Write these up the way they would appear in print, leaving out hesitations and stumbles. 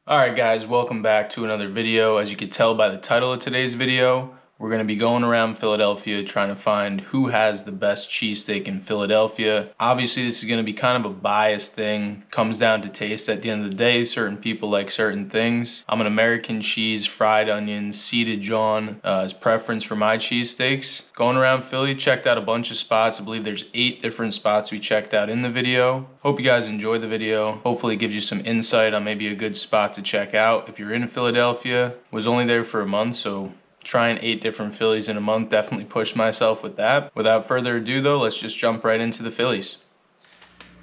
Alright guys, welcome back to another video. As you can tell by the title of today's video, we're going to be going around Philadelphia trying to find who has the best cheesesteak in Philadelphia. Obviously this is going to be kind of a biased thing. Comes down to taste at the end of the day. Certain people like certain things. I'm an American cheese, fried onions, seeded John as preference for my cheesesteaks. Going around Philly, checked out a bunch of spots. I believe there's 8 different spots we checked out in the video. Hope you guys enjoyed the video. Hopefully it gives you some insight on maybe a good spot to check out if you're in Philadelphia. Was only there for a month, so trying 8 different Phillies in a month, definitely pushed myself with that. Without further ado though, let's just jump right into the Phillies.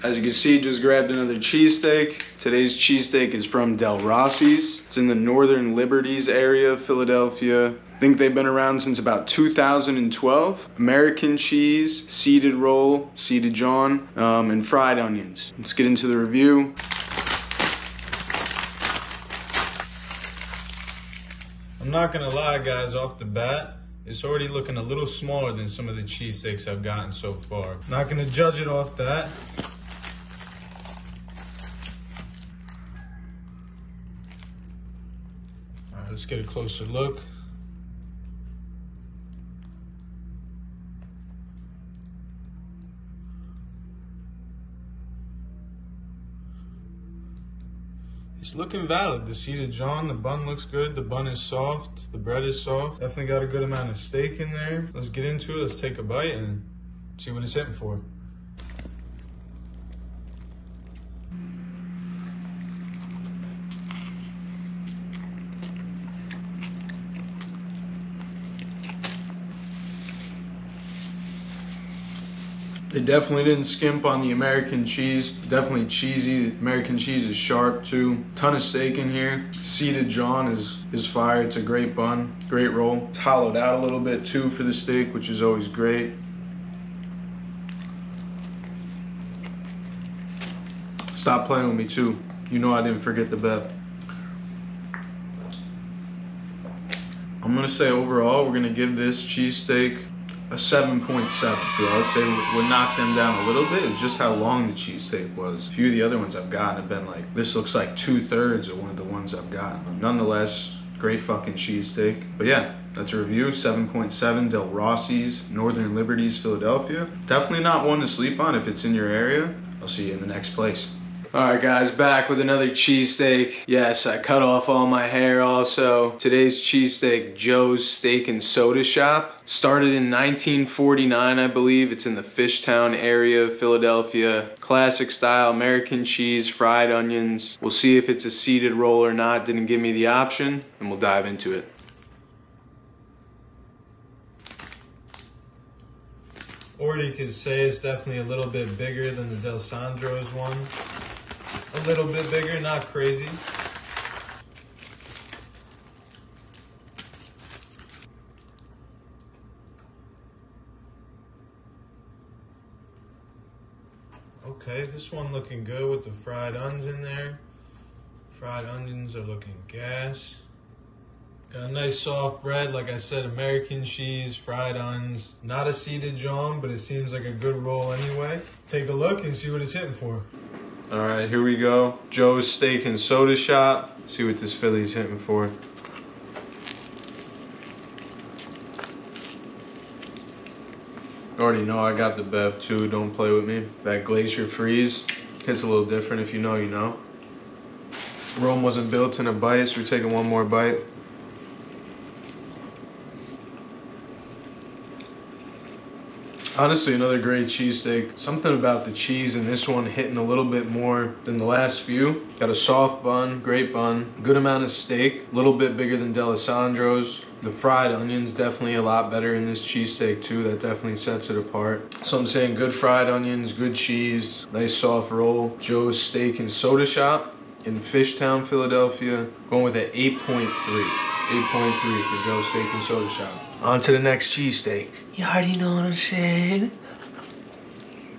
As you can see, just grabbed another cheesesteak. Today's cheesesteak is from Del Rossi's. It's in the Northern Liberties area of Philadelphia. I think they've been around since about 2012. American cheese, seeded roll, seeded John, and fried onions. Let's get into the review. I'm not gonna lie guys, off the bat, it's already looking a little smaller than some of the cheesesteaks I've gotten so far. Not gonna judge it off that. All right, let's get a closer look. It's looking valid. The seeded John, the bun looks good. The bun is soft. The bread is soft. Definitely got a good amount of steak in there. Let's get into it. Let's take a bite and see what it's hitting for. They definitely didn't skimp on the American cheese. Definitely cheesy. American cheese is sharp too. Ton of steak in here. Seeded John is fire. It's a great bun, great roll. It's hollowed out a little bit too for the steak, which is always great. Stop playing with me too. You know I didn't forget the bet. I'm gonna say overall, we're gonna give this cheesesteak a 7.7. I'd say what knocked them down a little bit is just how long the cheesesteak was. A few of the other ones I've gotten have been like, this looks like 2/3 of one of the ones I've gotten. Nonetheless, great fucking cheesesteak. But yeah, that's a review, 7.7, Del Rossi's, Northern Liberties, Philadelphia. Definitely not one to sleep on if it's in your area. I'll see you in the next place. Alright guys, back with another cheesesteak. Yes, I cut off all my hair also. Today's cheesesteak, Joe's Steak and Soda Shop. Started in 1949, I believe. It's in the Fishtown area of Philadelphia. Classic style, American cheese, fried onions. We'll see if it's a seeded roll or not. Didn't give me the option, and we'll dive into it. Already could say it's definitely a little bit bigger than the Del Sandro's one. A little bit bigger, not crazy. Okay, this one looking good with the fried onions in there. Fried onions are looking gas. Got a nice soft bread, like I said, American cheese, fried onions. Not a seeded John, but it seems like a good roll anyway. Take a look and see what it's hitting for. All right, here we go. Joe's Steak and Soda Shop. See what this Philly's hitting for. Already know I got the Bev too, don't play with me. That Glacier Freeze hits a little different. If you know, you know. Rome wasn't built in a bite, so we're taking one more bite. Honestly, another great cheesesteak. Something about the cheese in this one hitting a little bit more than the last few. Got a soft bun, great bun, good amount of steak, a little bit bigger than D'Alessandro's. The fried onions definitely a lot better in this cheesesteak too. That definitely sets it apart. So I'm saying good fried onions, good cheese, nice soft roll. Joe's Steak and Soda Shop in Fishtown, Philadelphia. Going with an 8.3. 8.3 for Joe's Steak and Soda Shop. On to the next cheesesteak. You already know what I'm saying.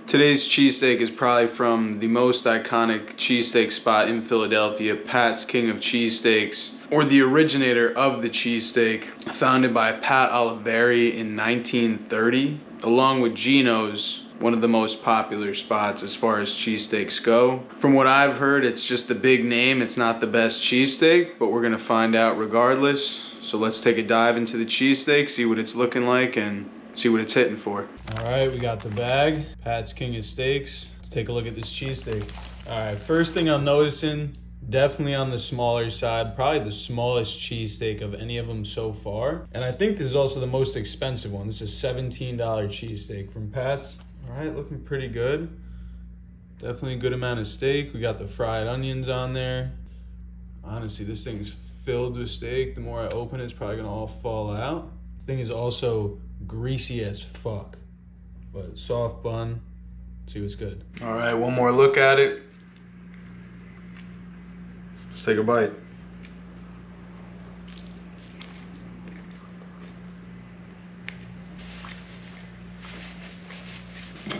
Today's cheesesteak is probably from the most iconic cheesesteak spot in Philadelphia, Pat's King of Cheesesteaks, or the originator of the cheesesteak, founded by Pat Oliveri in 1930, along with Gino's one of the most popular spots as far as cheesesteaks go. From what I've heard, it's just the big name. It's not the best cheesesteak, but we're gonna find out regardless. So let's take a dive into the cheesesteak, see what it's looking like, and see what it's hitting for. All right, we got the bag. Pat's King of Steaks. Let's take a look at this cheesesteak. All right, first thing I'm noticing, definitely on the smaller side, probably the smallest cheesesteak of any of them so far. And I think this is also the most expensive one. This is $17 cheesesteak from Pat's. All right, looking pretty good. Definitely a good amount of steak. We got the fried onions on there. Honestly, this thing's filled with steak. The more I open it, it's probably gonna all fall out. This thing is also greasy as fuck, but soft bun. See what's good. All right, one more look at it. Let's take a bite.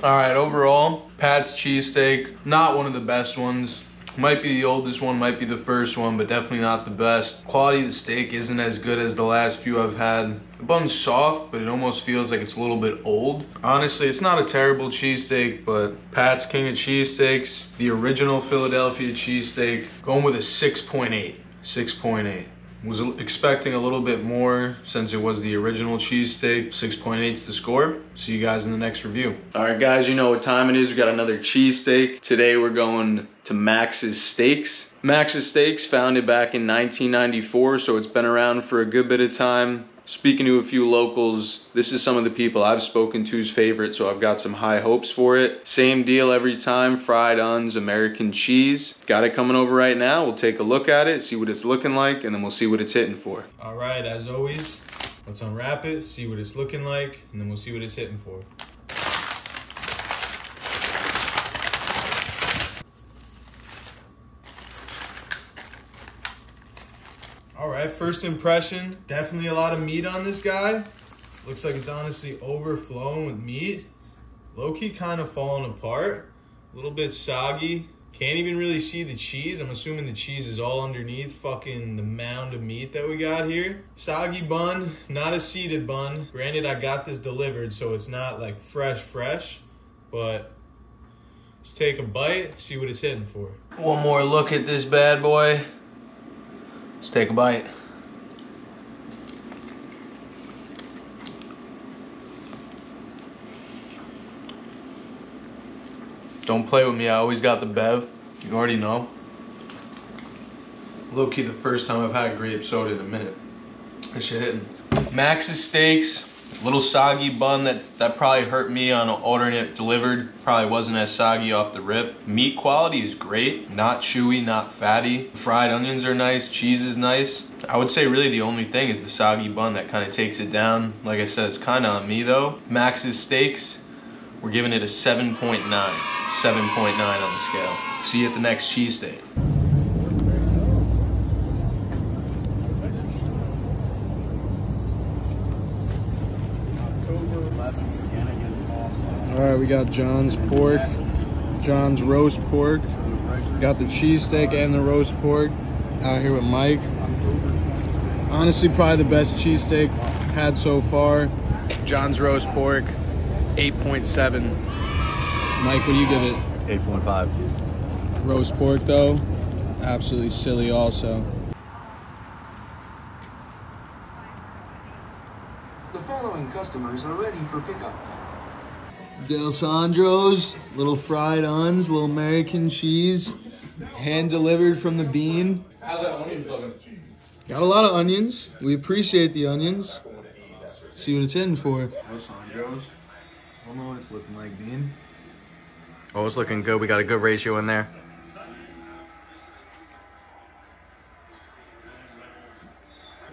All right, overall, Pat's cheesesteak, not one of the best ones. Might be the oldest one, might be the first one, but definitely not the best. Quality of the steak isn't as good as the last few I've had. The bun's soft, but it almost feels like it's a little bit old. Honestly, it's not a terrible cheesesteak, but Pat's King of Cheesesteaks, the original Philadelphia cheesesteak, going with a 6.8. 6.8. Was expecting a little bit more since it was the original cheesesteak. 6.8 is the score. See you guys in the next review. All right, guys, you know what time it is. We got another cheesesteak. Today we're going to Max's Steaks. Max's Steaks, founded back in 1994, so it's been around for a good bit of time. Speaking to a few locals, this is some of the people I've spoken to's favorite, so I've got some high hopes for it. Same deal every time, fried uns, American cheese. Got it coming over right now. We'll take a look at it, see what it's looking like, and then we'll see what it's hitting for. All right, as always, let's unwrap it, see what it's looking like, and then we'll see what it's hitting for. All right, first impression, definitely a lot of meat on this guy. Looks like it's honestly overflowing with meat. Low-key kind of falling apart. A little bit soggy. Can't even really see the cheese. I'm assuming the cheese is all underneath fucking the mound of meat that we got here. Soggy bun, not a seeded bun. Granted, I got this delivered, so it's not like fresh, but let's take a bite, see what it's hitting for. One more look at this bad boy. Let's take a bite. Don't play with me, I always got the bev. You already know. Low-key the first time I've had grape soda in a minute. This shit hitting. Max's Steaks, little soggy bun that probably hurt me on ordering it delivered. Probably wasn't as soggy off the rip. Meat quality is great, not chewy, not fatty. Fried onions are nice, cheese is nice. I would say really the only thing is the soggy bun that kind of takes it down. Like I said, it's kind of on me though. Max's Steaks, we're giving it a 7.9. 7.9 on the scale. See you at the next cheesesteak. All right, we got John's pork, John's roast pork. Got the cheesesteak and the roast pork out here with Mike. Honestly, probably the best cheesesteak had so far. John's roast pork, 8.7. Mike, what do you give it? 8.5. Roast pork though, absolutely silly also. The following customers are ready for pickup. Del Sandro's, little fried uns, little American cheese, hand delivered from the bean. How's that onions looking? Got a lot of onions. We appreciate the onions. See what it's in for. Del Sandro's. I don't know what it's looking like, Bean. Oh, it's looking good. We got a good ratio in there.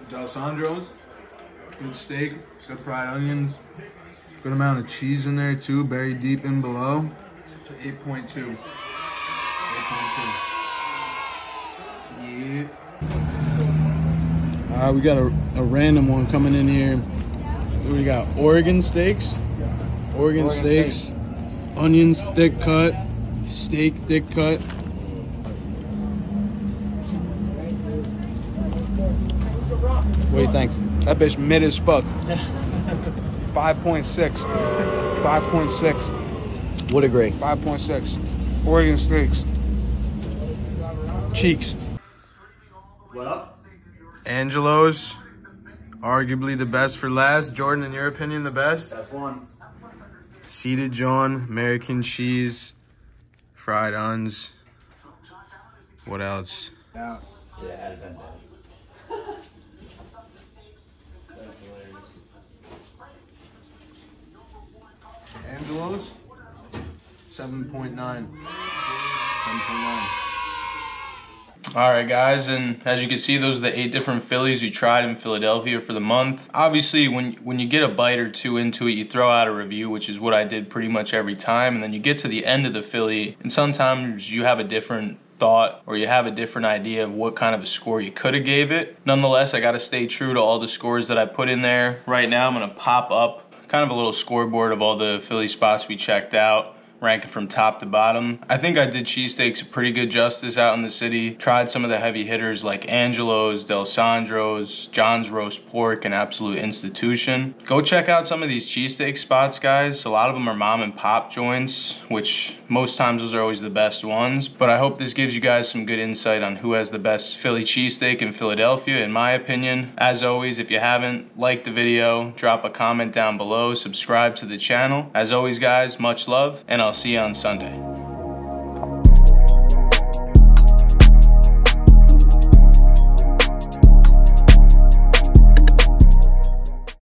Del Sandro's. Good steak, good fried onions. Good amount of cheese in there too, buried deep in below. So 8.2. 8.2. Yeah. All right, we got a random one coming in here. We got Oregon steaks. Oregon steaks. Onions thick cut. Steak thick cut. What do you think? That bitch mid as fuck. 5.6. 5.6. Would agree. 5.6. Oregon steaks. Cheeks. What up? Angelo's, arguably the best for last. Jordan, in your opinion, the best? That's one. Seated John, American cheese, fried uns. What else? Yeah. Yeah, had it been better. Angelo's. 7.9. 7.9. All right, guys, and as you can see, those are the 8 different Phillies we tried in Philadelphia for the month. Obviously, when you get a bite or two into it, you throw out a review, which is what I did pretty much every time, and then you get to the end of the Philly, and sometimes you have a different thought or you have a different idea of what kind of a score you could have gave it. Nonetheless, I got to stay true to all the scores that I put in there. Right now, I'm going to pop up kind of a little scoreboard of all the Philly spots we checked out, ranking from top to bottom. I think I did cheesesteaks a pretty good justice out in the city. Tried some of the heavy hitters like Angelo's, Del Sandro's, John's Roast Pork, an absolute institution. Go check out some of these cheesesteak spots, guys. A lot of them are mom and pop joints, which most times those are always the best ones. But I hope this gives you guys some good insight on who has the best Philly cheesesteak in Philadelphia, in my opinion. As always, if you haven't liked the video, drop a comment down below, subscribe to the channel. As always, guys, much love, and I'll see you on Sunday.